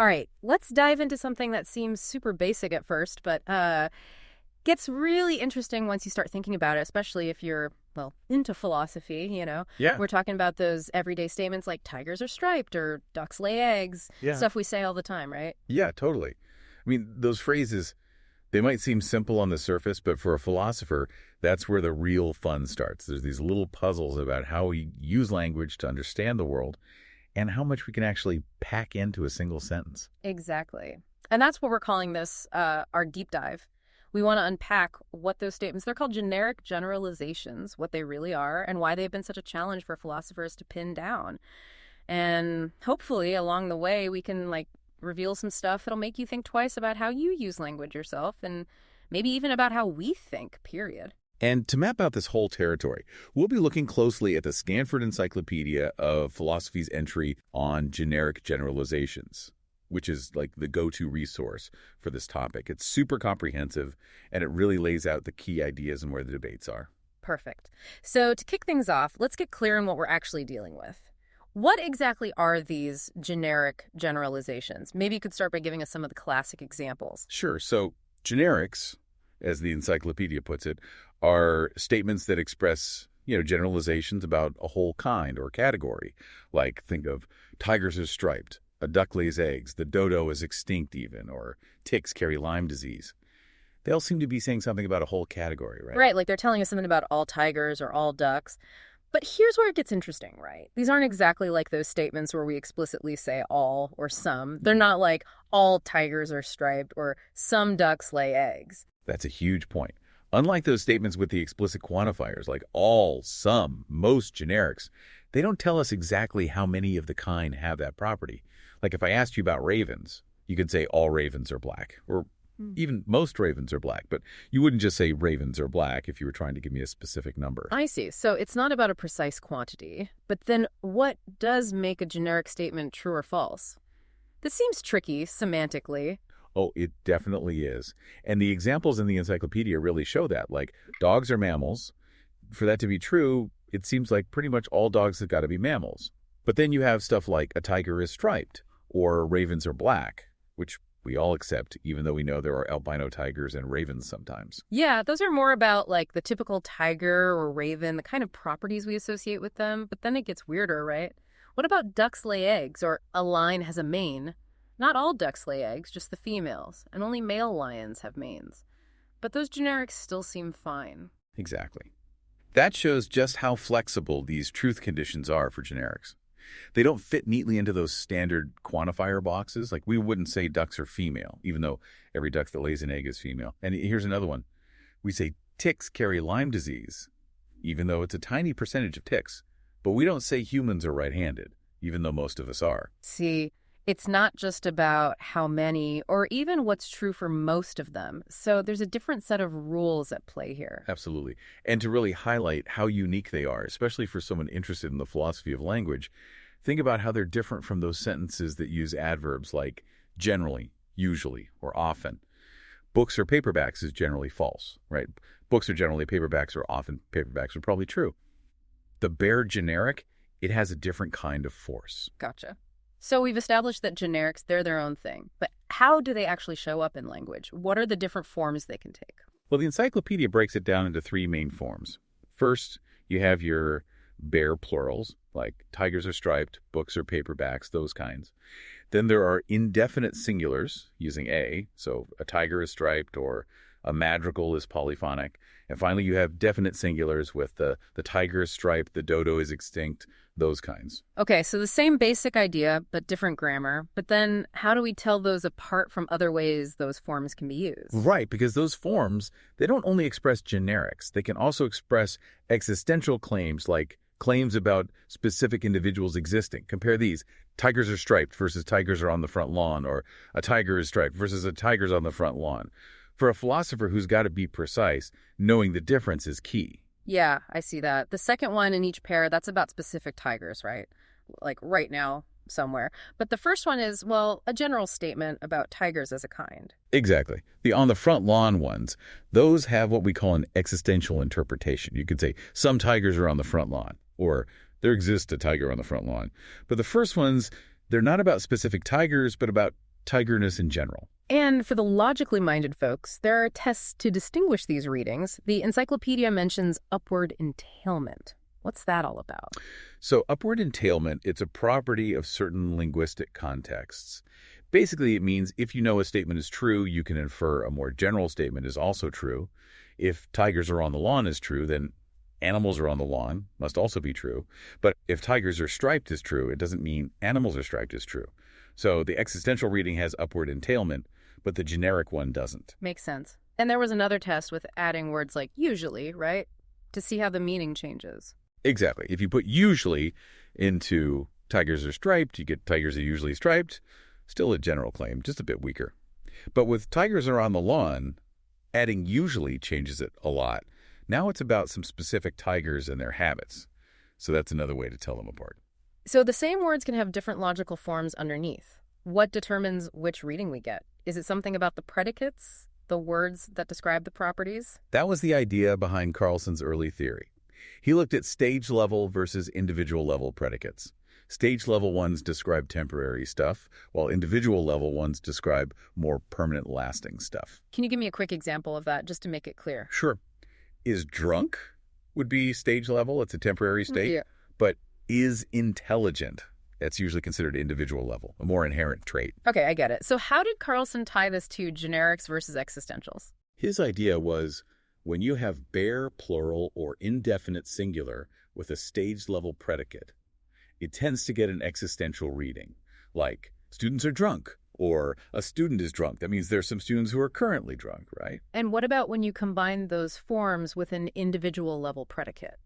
All right, let's dive into something that seems super basic at first, but gets really interesting once you start thinking about it, especially if you're, well, into philosophy. Yeah, We're talking about those everyday statements like tigers are striped or ducks lay eggs, yeah, stuff we say all the time, right? yeah, totally. I mean, those phrases, they might seem simple on the surface, but for a philosopher, that's where the real fun starts. There's these little puzzles about how we use language to understand the world and how much we can actually pack into a single sentence. Exactly. And that's what we're calling this our deep dive. We want to unpack what those statements, they're called generic generalizations, what they really are, and why they've been such a challenge for philosophers to pin down. And hopefully along the way, we can reveal some stuff that'll make you think twice about how you use language yourself and maybe even about how we think, period. And to map out this whole territory, we'll be looking closely at the Stanford Encyclopedia of Philosophy's entry on generic generalizations, which is like the go-to resource for this topic. It's super comprehensive, and it really lays out the key ideas and where the debates are. Perfect. So to kick things off, let's get clear on what we're actually dealing with. What exactly are these generic generalizations? Maybe you could start by giving us some of the classic examples. Sure. So generics, as the encyclopedia puts it, are statements that express, generalizations about a whole kind or category. Like think of tigers are striped, a duck lays eggs, the dodo is extinct even, or ticks carry Lyme disease. They all seem to be saying something about a whole category, right? Right, like they're telling us something about all tigers or all ducks. But here's where it gets interesting, right? These aren't exactly like those statements where we explicitly say all or some. They're not like all tigers are striped or some ducks lay eggs. That's a huge point. Unlike those statements with the explicit quantifiers like all, some, most generics, they don't tell us exactly how many of the kind have that property. Like if I asked you about ravens, you could say all ravens are black, or even most ravens are black, but you wouldn't just say ravens are black if you were trying to give me a specific number. I see. So it's not about a precise quantity. But then what does make a generic statement true or false? This seems tricky semantically. Oh, it definitely is. And the examples in the encyclopedia really show that. Like, dogs are mammals. For that to be true, it seems like pretty much all dogs have got to be mammals. But then you have stuff like a tiger is striped or ravens are black, which we all accept, even though we know there are albino tigers and ravens sometimes. Yeah, those are more about the typical tiger or raven, the kind of properties we associate with them. But then it gets weirder, right? What about ducks lay eggs or a lion has a mane? Not all ducks lay eggs, just the females, and only male lions have manes. But those generics still seem fine. Exactly. That shows just how flexible these truth conditions are for generics. They don't fit neatly into those standard quantifier boxes. Like we wouldn't say ducks are female, even though every duck that lays an egg is female. And here's another one. We say ticks carry Lyme disease, even though it's a tiny percentage of ticks. But we don't say humans are right-handed, even though most of us are. See, it's not just about how many or even what's true for most of them. So there's a different set of rules at play here. Absolutely. And to really highlight how unique they are, especially for someone interested in the philosophy of language, think about how they're different from those sentences that use adverbs like generally, usually, or often. Books or paperbacks is generally false, right? Books are generally paperbacks or often paperbacks are probably true. The bare generic, it has a different kind of force. Gotcha. So we've established that generics, they're their own thing. But how do they actually show up in language? What are the different forms they can take? Well, the encyclopedia breaks it down into three main forms. First, you have your bare plurals, like tigers are striped, books are paperbacks, those kinds. Then there are indefinite singulars using a, so a tiger is striped or a madrigal is polyphonic. And finally, you have definite singulars with the tiger is striped, the dodo is extinct, those kinds. Okay, so the same basic idea, but different grammar. But then how do we tell those apart from other ways those forms can be used? Right, because those forms, they don't only express generics. They can also express existential claims like claims about specific individuals existing. Compare these. Tigers are striped versus tigers are on the front lawn, or a tiger is striped versus a tiger's on the front lawn. For a philosopher who's got to be precise, knowing the difference is key. Yeah, I see that. The second one in each pair, that's about specific tigers, right? Like right now, somewhere. But the first one is, well, a general statement about tigers as a kind. Exactly. The on the front lawn ones, those have what we call an existential interpretation. You could say some tigers are on the front lawn, or there exists a tiger on the front lawn. But the first ones, they're not about specific tigers, but about tigerness in general. And for the logically minded folks, there are tests to distinguish these readings. The encyclopedia mentions upward entailment. What's that all about? So upward entailment, it's a property of certain linguistic contexts. Basically, it means if you know a statement is true, you can infer a more general statement is also true. If tigers are on the lawn is true, then animals are on the lawn must also be true. But if tigers are striped is true, it doesn't mean animals are striped is true. So the existential reading has upward entailment, but the generic one doesn't. Makes sense. And there was another test with adding words like usually, right? To see how the meaning changes. Exactly. If you put usually into tigers are striped, you get tigers are usually striped. Still a general claim, just a bit weaker. But with tigers are on the lawn, adding usually changes it a lot. Now it's about some specific tigers and their habits. So that's another way to tell them apart. So the same words can have different logical forms underneath. What determines which reading we get? Is it something about the predicates, the words that describe the properties? That was the idea behind Carlson's early theory. He looked at stage-level versus individual-level predicates. Stage-level ones describe temporary stuff, while individual-level ones describe more permanent, lasting stuff. Can you give me a quick example of that, just to make it clear? Sure. Is drunk would be stage-level. It's a temporary state. Yeah. But is intelligent. That's usually considered individual level, a more inherent trait. Okay, I get it. So how did Carlson tie this to generics versus existentials? His idea was when you have bare plural or indefinite singular with a stage-level predicate, it tends to get an existential reading, like students are drunk or a student is drunk. That means there's some students who are currently drunk, right? And what about when you combine those forms with an individual level predicate?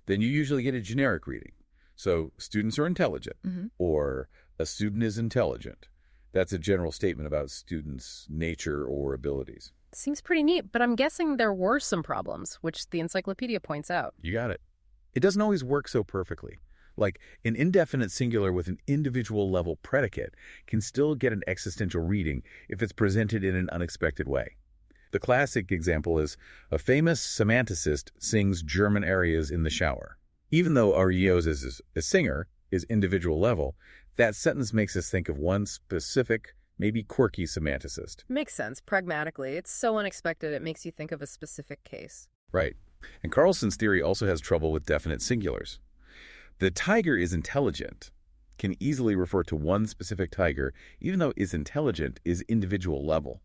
Then you usually get a generic reading. So students are intelligent, or a student is intelligent. That's a general statement about students' nature or abilities. Seems pretty neat, but I'm guessing there were some problems, which the encyclopedia points out. You got it. It doesn't always work so perfectly. Like an indefinite singular with an individual level predicate can still get an existential reading if it's presented in an unexpected way. The classic example is a famous semanticist sings German arias in the shower. Even though Arios is a singer, is individual level, that sentence makes us think of one specific, maybe quirky semanticist. Makes sense, pragmatically. It's so unexpected it makes you think of a specific case. Right. And Carlson's theory also has trouble with definite singulars. The tiger is intelligent can easily refer to one specific tiger, even though is intelligent is individual level.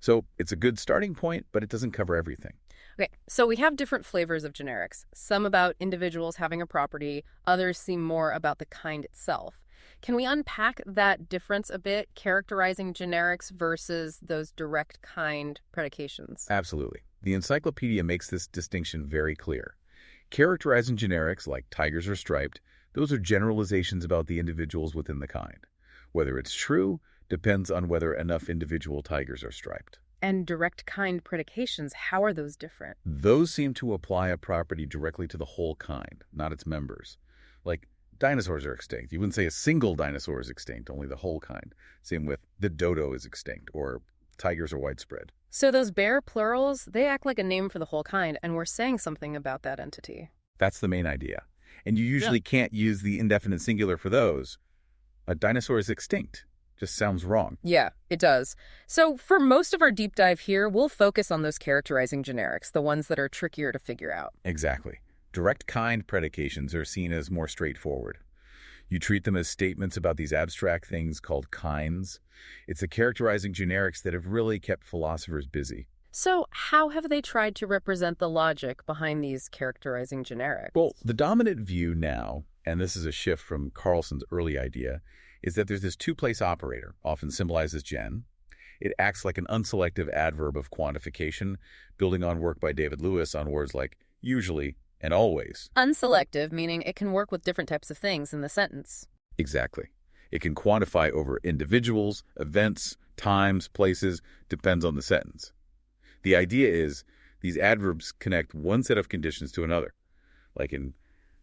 So it's a good starting point, but it doesn't cover everything. Okay, so we have different flavors of generics. Some about individuals having a property, others seem more about the kind itself. Can we unpack that difference a bit, characterizing generics versus those direct kind predications? Absolutely. The encyclopedia makes this distinction very clear. Characterizing generics like tigers are striped, those are generalizations about the individuals within the kind. Whether it's true depends on whether enough individual tigers are striped. And direct kind predications, how are those different? Those seem to apply a property directly to the whole kind, not its members. Like, dinosaurs are extinct. You wouldn't say a single dinosaur is extinct, only the whole kind. Same with the dodo is extinct, or tigers are widespread. So those bare plurals, they act like a name for the whole kind, and we're saying something about that entity. That's the main idea. And you usually can't use the indefinite singular for those. A dinosaur is extinct. Just sounds wrong. Yeah, it does. So for most of our deep dive here, we'll focus on those characterizing generics, the ones that are trickier to figure out. Exactly. Direct kind predications are seen as more straightforward. You treat them as statements about these abstract things called kinds. It's the characterizing generics that have really kept philosophers busy. So how have they tried to represent the logic behind these characterizing generics? Well, the dominant view now, and this is a shift from Carlson's early idea, is that there's this two-place operator, often symbolized as gen. It acts like an unselective adverb of quantification, building on work by David Lewis on words like usually and always. Unselective, meaning it can work with different types of things in the sentence. Exactly. It can quantify over individuals, events, times, places, depends on the sentence. The idea is these adverbs connect one set of conditions to another, like in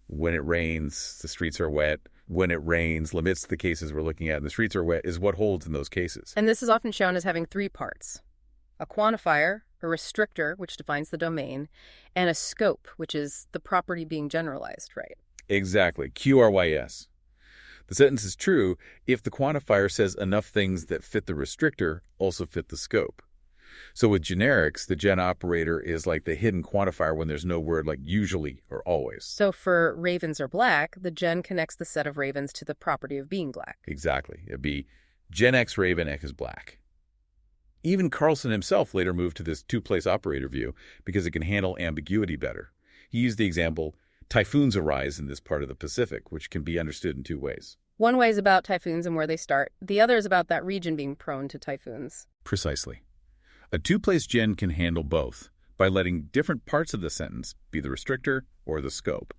when it rains, the streets are wet. When it rains, limits the cases we're looking at, and the streets are wet is what holds in those cases. And this is often shown as having three parts: a quantifier, a restrictor, which defines the domain, and a scope, which is the property being generalized, right? Exactly. QRYS. The sentence is true if the quantifier says enough things that fit the restrictor also fit the scope. So with generics, the gen operator is like the hidden quantifier when there's no word like usually or always. So for ravens are black, the gen connects the set of ravens to the property of being black. Exactly. It'd be Gen X Raven X is black. Even Carlson himself later moved to this two-place operator view because it can handle ambiguity better. He used the example, typhoons arise in this part of the Pacific, which can be understood in two ways. One way is about typhoons and where they start. The other is about that region being prone to typhoons. Precisely. A two-place gen can handle both by letting different parts of the sentence be the restrictor or the scope.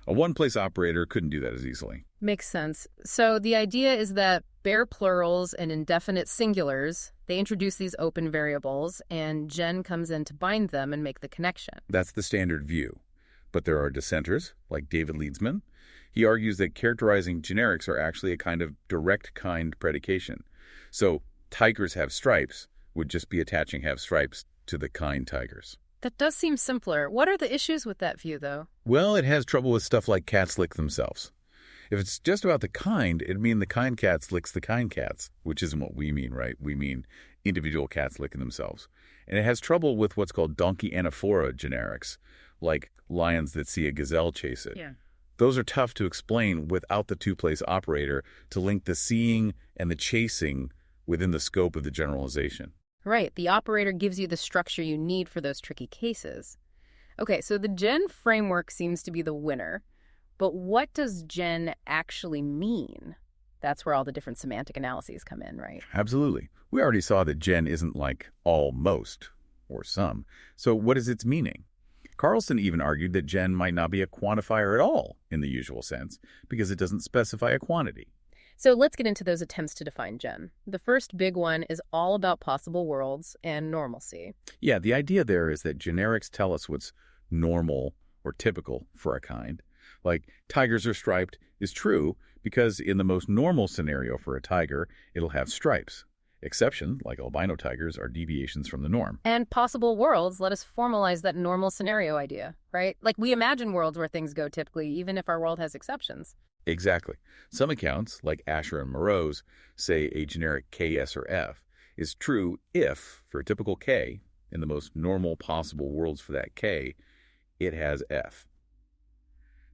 A one-place operator couldn't do that as easily. Makes sense. So the idea is that bare plurals and indefinite singulars, they introduce these open variables, and gen comes in to bind them and make the connection. That's the standard view. But there are dissenters, like David Leedsman. He argues that characterizing generics are actually a kind of direct kind predication. So tigers have stripes would just be attaching have stripes to the kind tigers. That does seem simpler. What are the issues with that view, though? Well, it has trouble with stuff like cats lick themselves. If it's just about the kind, it'd mean the kind cats licks the kind cats, which isn't what we mean, right? We mean individual cats licking themselves. And it has trouble with what's called donkey anaphora generics, like lions that see a gazelle chase it. Yeah. Those are tough to explain without the two-place operator to link the seeing and the chasing within the scope of the generalization. Right. The operator gives you the structure you need for those tricky cases. Okay, so the gen framework seems to be the winner. But what does gen actually mean? That's where all the different semantic analyses come in, right? Absolutely. We already saw that gen isn't like all, most, or some. So what is its meaning? Carlson even argued that gen might not be a quantifier at all in the usual sense because it doesn't specify a quantity. So let's get into those attempts to define gen. The first big one is all about possible worlds and normalcy. Yeah, the idea there is that generics tell us what's normal or typical for a kind. Like tigers are striped is true because in the most normal scenario for a tiger, it'll have stripes. Exception, like albino tigers, are deviations from the norm. And possible worlds let us formalize that normal scenario idea, right? Like we imagine worlds where things go typically, even if our world has exceptions. Exactly. Some accounts, like Asher and Moreau's, say a generic K, S, or F is true if, for a typical K, in the most normal possible worlds for that K, it has F.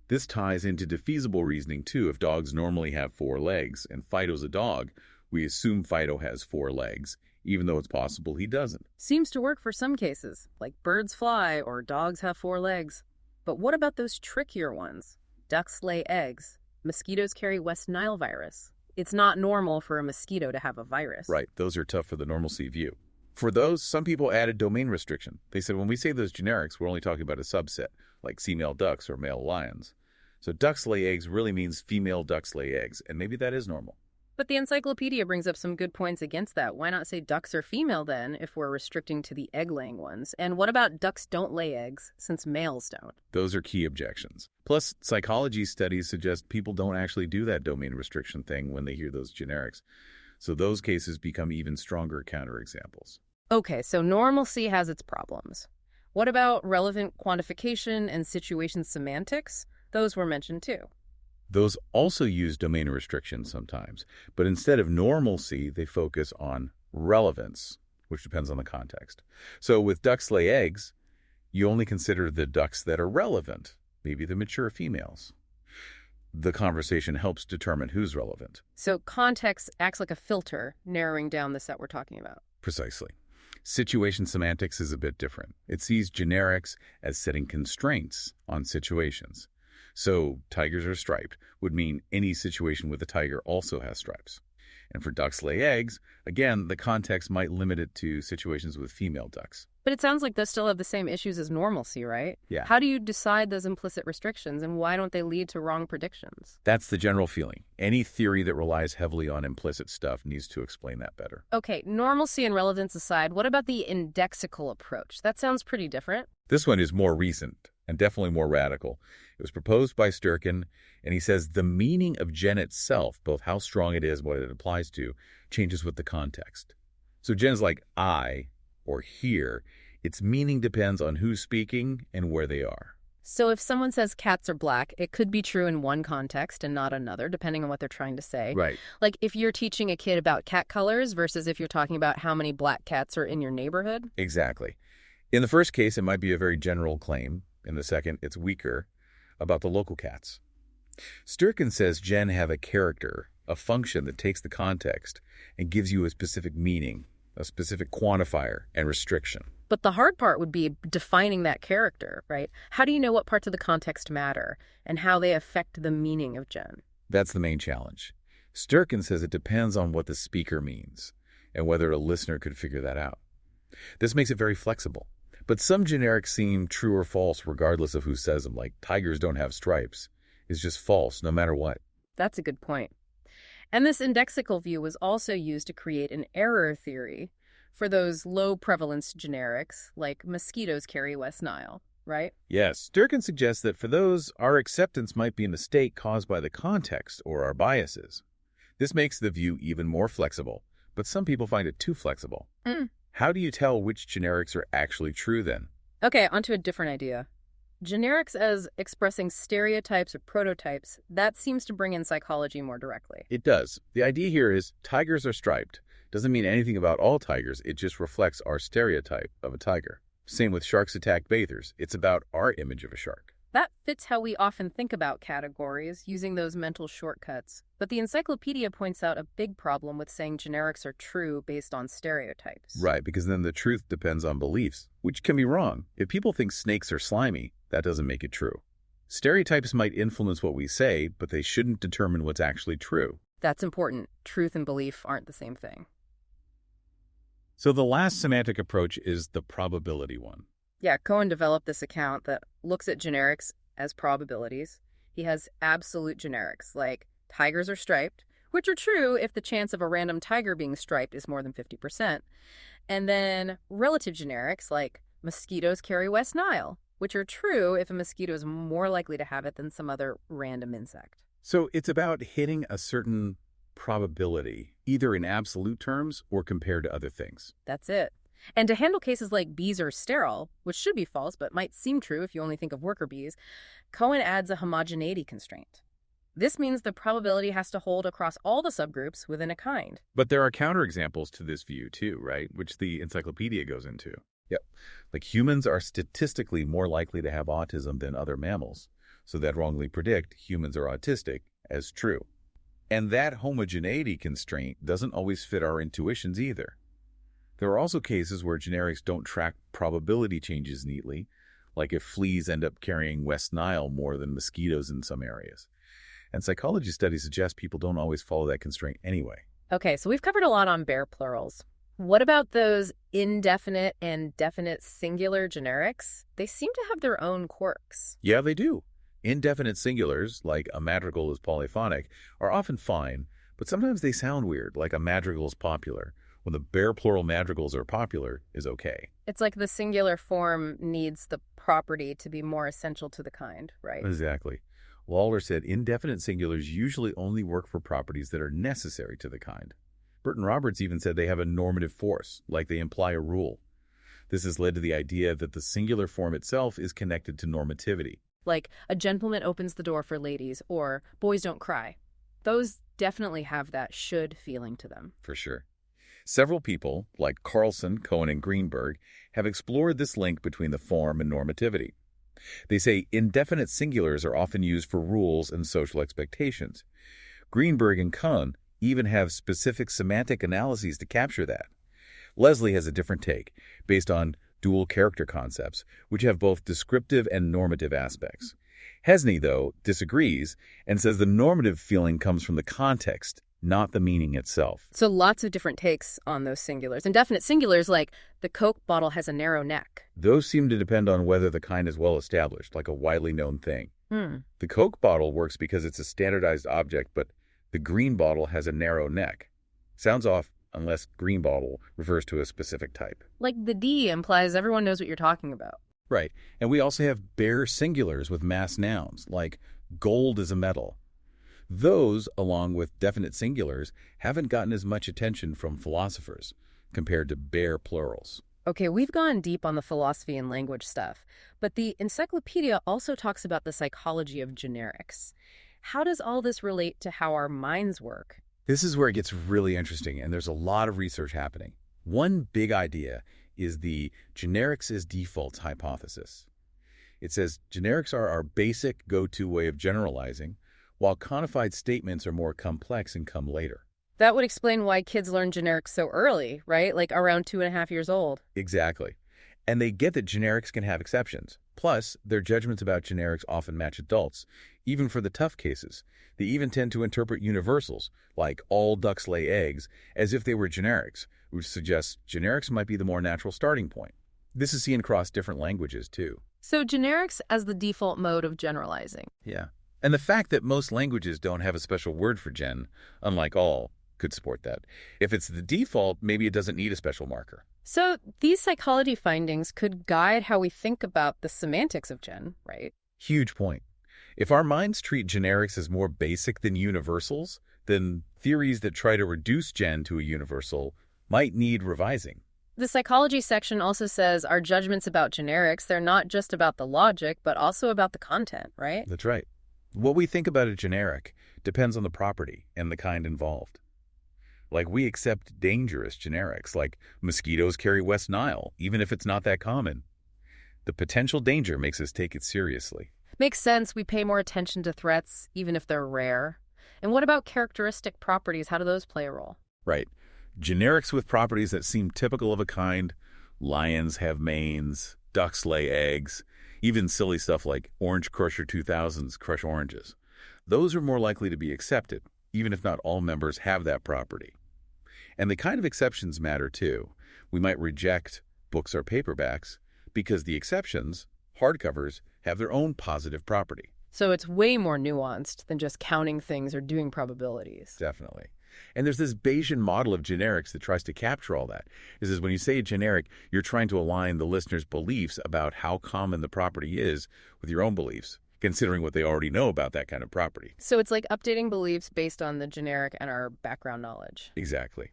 This ties into defeasible reasoning, too. If dogs normally have 4 legs and Fido's a dog, we assume Fido has 4 legs, even though it's possible he doesn't. Seems to work for some cases, like birds fly or dogs have 4 legs. But what about those trickier ones? Ducks lay eggs. Mosquitoes carry West Nile virus. It's not normal for a mosquito to have a virus. Right, those are tough for the normalcy view. For those, some people added domain restriction. They said when we say those generics, we're only talking about a subset, like female ducks or male lions. So ducks lay eggs really means female ducks lay eggs, and maybe that is normal. But the encyclopedia brings up some good points against that. Why not say ducks are female then, if we're restricting to the egg-laying ones? And what about ducks don't lay eggs, since males don't? Those are key objections. Plus, psychology studies suggest people don't actually do that domain restriction thing when they hear those generics. So those cases become even stronger counterexamples. Okay, so normalcy has its problems. What about relevant quantification and situation semantics? Those were mentioned too. Those also use domain restrictions sometimes, but instead of normalcy, they focus on relevance, which depends on the context. So with ducks lay eggs, you only consider the ducks that are relevant, maybe the mature females. The conversation helps determine who's relevant. So context acts like a filter, narrowing down the set we're talking about. Precisely. Situation semantics is a bit different. It sees generics as setting constraints on situations. So tigers are striped would mean any situation with a tiger also has stripes. And for ducks lay eggs, again, the context might limit it to situations with female ducks. But it sounds like those still have the same issues as normalcy, right? Yeah. How do you decide those implicit restrictions, and why don't they lead to wrong predictions? That's the general feeling. Any theory that relies heavily on implicit stuff needs to explain that better. Okay, normalcy and relevance aside, what about the indexical approach? That sounds pretty different. This one is more recent and definitely more radical. It was proposed by Sturkin, and he says the meaning of gen itself, both how strong it is and what it applies to, changes with the context. So gen's like I or here. Its meaning depends on who's speaking and where they are. So if someone says cats are black, it could be true in one context and not another, depending on what they're trying to say. Right. Like if you're teaching a kid about cat colors versus if you're talking about how many black cats are in your neighborhood. Exactly. In the first case, it might be a very general claim. In the second, it's weaker about the local cats. Sturkin says Gen have a character, a function that takes the context and gives you a specific meaning, a specific quantifier and restriction. But the hard part would be defining that character, right? How do you know what parts of the context matter and how they affect the meaning of Gen? That's the main challenge. Sturkin says it depends on what the speaker means and whether a listener could figure that out. This makes it very flexible. But some generics seem true or false regardless of who says them, like tigers don't have stripes. It's just false no matter what. That's a good point. And this indexical view was also used to create an error theory for those low prevalence generics, like mosquitoes carry West Nile, right? Yes, Sturkin suggests that for those, our acceptance might be a mistake caused by the context or our biases. This makes the view even more flexible, but some people find it too flexible. How do you tell which generics are actually true then? Okay, onto a different idea. Generics as expressing stereotypes or prototypes, that seems to bring in psychology more directly. It does. The idea here is tigers are striped. Doesn't mean anything about all tigers, it just reflects our stereotype of a tiger. Same with sharks attack bathers. It's about our image of a shark. That fits how we often think about categories, using those mental shortcuts. But the encyclopedia points out a big problem with saying generics are true based on stereotypes. Right, because then the truth depends on beliefs, which can be wrong. If people think snakes are slimy, that doesn't make it true. Stereotypes might influence what we say, but they shouldn't determine what's actually true. That's important. Truth and belief aren't the same thing. So the last semantic approach is the probability one. Yeah, Cohen developed this account that looks at generics as probabilities. He has absolute generics, like tigers are striped, which are true if the chance of a random tiger being striped is more than 50%. And then relative generics, like mosquitoes carry West Nile, which are true if a mosquito is more likely to have it than some other random insect. So it's about hitting a certain probability, either in absolute terms or compared to other things. That's it. And to handle cases like bees are sterile, which should be false but might seem true if you only think of worker bees, Cohen adds a homogeneity constraint. This means the probability has to hold across all the subgroups within a kind. But there are counterexamples to this view too, right? Which the encyclopedia goes into. Yep. Like humans are statistically more likely to have autism than other mammals, so that wrongly predict humans are autistic as true. And that homogeneity constraint doesn't always fit our intuitions either. There are also cases where generics don't track probability changes neatly, like if fleas end up carrying West Nile more than mosquitoes in some areas. And psychology studies suggest people don't always follow that constraint anyway. Okay, so we've covered a lot on bare plurals. What about those indefinite and definite singular generics? They seem to have their own quirks. Yeah, they do. Indefinite singulars, like a madrigal is polyphonic, are often fine, but sometimes they sound weird, like a madrigal is popular, when the bare plural madrigals are popular is okay. It's like the singular form needs the property to be more essential to the kind, right? Exactly. Lawler said indefinite singulars usually only work for properties that are necessary to the kind. Burton Roberts even said they have a normative force, like they imply a rule. This has led to the idea that the singular form itself is connected to normativity. Like a gentleman opens the door for ladies, or boys don't cry. Those definitely have that should feeling to them. For sure. Several people, like Carlson, Cohen, and Greenberg, have explored this link between the form and normativity. They say indefinite singulars are often used for rules and social expectations. Greenberg and Cohen even have specific semantic analyses to capture that. Leslie has a different take, based on dual character concepts, which have both descriptive and normative aspects. Hesney, though, disagrees and says the normative feeling comes from the context, not the meaning itself. So lots of different takes on those singulars. Indefinite singulars like the Coke bottle has a narrow neck. Those seem to depend on whether the kind is well established, like a widely known thing. The Coke bottle works because it's a standardized object, but the green bottle has a narrow neck. Sounds off unless green bottle refers to a specific type. Like the D implies everyone knows what you're talking about. Right. And we also have bare singulars with mass nouns, like gold is a metal. Those, along with definite singulars, haven't gotten as much attention from philosophers compared to bare plurals. Okay, we've gone deep on the philosophy and language stuff, but the encyclopedia also talks about the psychology of generics. How does all this relate to how our minds work? This is where it gets really interesting, and there's a lot of research happening. One big idea is the generics as defaults hypothesis. It says generics are our basic go-to way of generalizing, while codified statements are more complex and come later. That would explain why kids learn generics so early, right? Like around 2.5 years old. Exactly. And they get that generics can have exceptions. Plus, their judgments about generics often match adults, even for the tough cases. They even tend to interpret universals, like all ducks lay eggs, as if they were generics, which suggests generics might be the more natural starting point. This is seen across different languages, too. So generics as the default mode of generalizing. Yeah. And the fact that most languages don't have a special word for gen, unlike all, could support that. If it's the default, maybe it doesn't need a special marker. So these psychology findings could guide how we think about the semantics of gen, right? Huge point. If our minds treat generics as more basic than universals, then theories that try to reduce gen to a universal might need revising. The psychology section also says our judgments about generics, they're not just about the logic, but also about the content, right? That's right. What we think about a generic depends on the property and the kind involved. Like, we accept dangerous generics, like mosquitoes carry West Nile, even if it's not that common. The potential danger makes us take it seriously. Makes sense. We pay more attention to threats, even if they're rare. And what about characteristic properties? How do those play a role? Right. Generics with properties that seem typical of a kind. Lions have manes, ducks lay eggs, even silly stuff like Orange Crusher 2000s crush oranges. Those are more likely to be accepted, even if not all members have that property. And the kind of exceptions matter too. We might reject books or paperbacks because the exceptions, hardcovers, have their own positive property. So it's way more nuanced than just counting things or doing probabilities. Definitely. And there's this Bayesian model of generics that tries to capture all that. This is when you say generic, you're trying to align the listener's beliefs about how common the property is with your own beliefs, considering what they already know about that kind of property. So it's like updating beliefs based on the generic and our background knowledge. Exactly.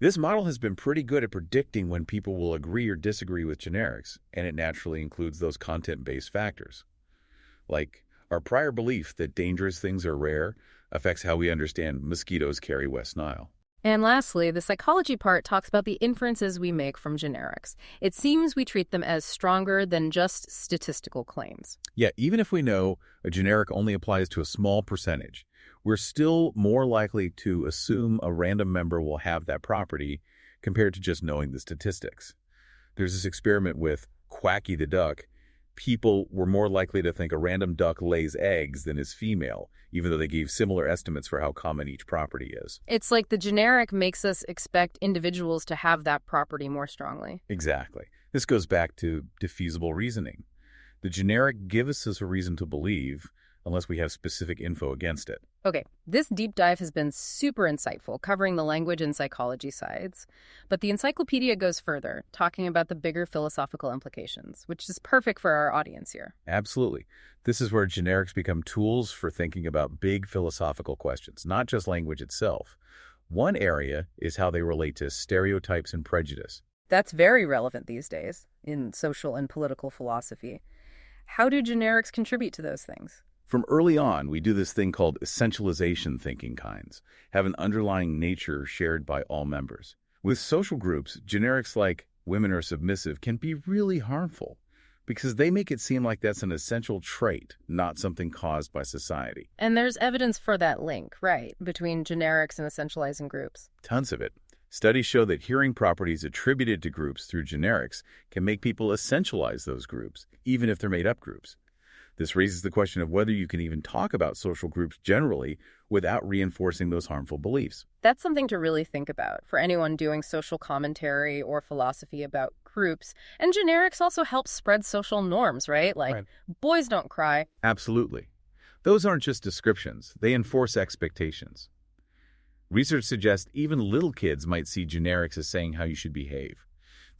This model has been pretty good at predicting when people will agree or disagree with generics, and it naturally includes those content-based factors. Like, our prior belief that dangerous things are rare affects how we understand mosquitoes carry West Nile. And lastly, the psychology part talks about the inferences we make from generics. It seems we treat them as stronger than just statistical claims. Yeah, even if we know a generic only applies to a small percentage, we're still more likely to assume a random member will have that property compared to just knowing the statistics. There's this experiment with Quacky the duck. People were more likely to think a random duck lays eggs than is female, even though they gave similar estimates for how common each property is. It's like the generic makes us expect individuals to have that property more strongly. Exactly. This goes back to defeasible reasoning. The generic gives us a reason to believe unless we have specific info against it. Okay, this deep dive has been super insightful, covering the language and psychology sides. But the encyclopedia goes further, talking about the bigger philosophical implications, which is perfect for our audience here. Absolutely. This is where generics become tools for thinking about big philosophical questions, not just language itself. One area is how they relate to stereotypes and prejudice. That's very relevant these days in social and political philosophy. How do generics contribute to those things? From early on, we do this thing called essentialization thinking kinds, have an underlying nature shared by all members. With social groups, generics like women are submissive can be really harmful because they make it seem like that's an essential trait, not something caused by society. And there's evidence for that link, right, between generics and essentializing groups. Tons of it. Studies show that hearing properties attributed to groups through generics can make people essentialize those groups, even if they're made-up groups. This raises the question of whether you can even talk about social groups generally without reinforcing those harmful beliefs. That's something to really think about for anyone doing social commentary or philosophy about groups. And generics also help spread social norms, right? Like, Right. Boys don't cry. Absolutely. Those aren't just descriptions. They enforce expectations. Research suggests even little kids might see generics as saying how you should behave.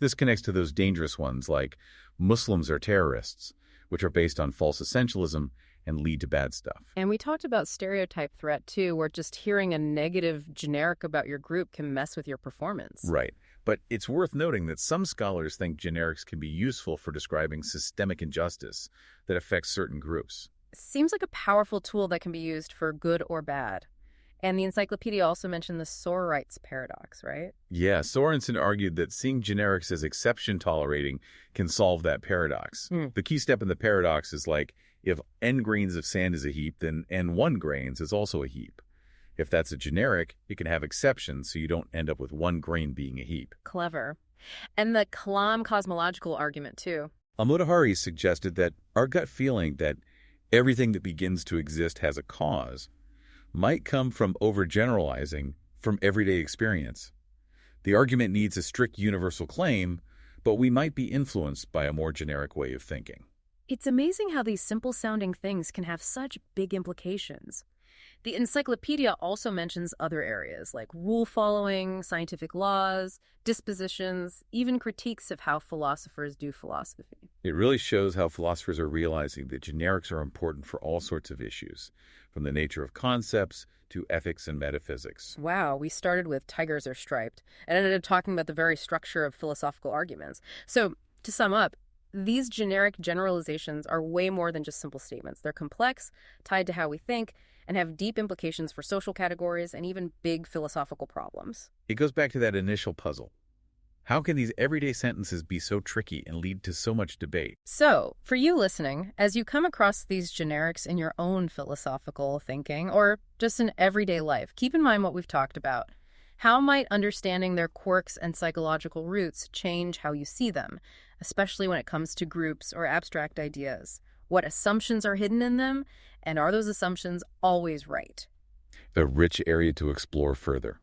This connects to those dangerous ones like Muslims are terrorists, which are based on false essentialism, and lead to bad stuff. And we talked about stereotype threat, too, where just hearing a negative generic about your group can mess with your performance. Right. But it's worth noting that some scholars think generics can be useful for describing systemic injustice that affects certain groups. Seems like a powerful tool that can be used for good or bad. And the encyclopedia also mentioned the Sororites paradox, right? Yeah, Sorensen argued that seeing generics as exception tolerating can solve that paradox. The key step in the paradox is like, if n grains of sand is a heap, then n1 grains is also a heap. If that's a generic, it can have exceptions so you don't end up with one grain being a heap. Clever. And the Kalam cosmological argument, too. Al-Mutahari suggested that our gut feeling that everything that begins to exist has a cause might come from overgeneralizing from everyday experience. The argument needs a strict universal claim, but we might be influenced by a more generic way of thinking. It's amazing how these simple-sounding things can have such big implications. The encyclopedia also mentions other areas like rule following, scientific laws, dispositions, even critiques of how philosophers do philosophy. It really shows how philosophers are realizing that generics are important for all sorts of issues, from the nature of concepts to ethics and metaphysics. Wow, we started with tigers are striped and ended up talking about the very structure of philosophical arguments. So, to sum up, these generic generalizations are way more than just simple statements. They're complex, tied to how we think, and have deep implications for social categories and even big philosophical problems. It goes back to that initial puzzle. How can these everyday sentences be so tricky and lead to so much debate? So, for you listening, as you come across these generics in your own philosophical thinking or just in everyday life, keep in mind what we've talked about. How might understanding their quirks and psychological roots change how you see them, especially when it comes to groups or abstract ideas? What assumptions are hidden in them, and are those assumptions always right? A rich area to explore further.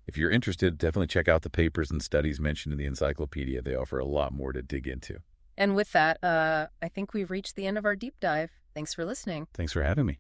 If you're interested, definitely check out the papers and studies mentioned in the encyclopedia. They offer a lot more to dig into. And with that, I think we've reached the end of our deep dive. Thanks for listening. Thanks for having me.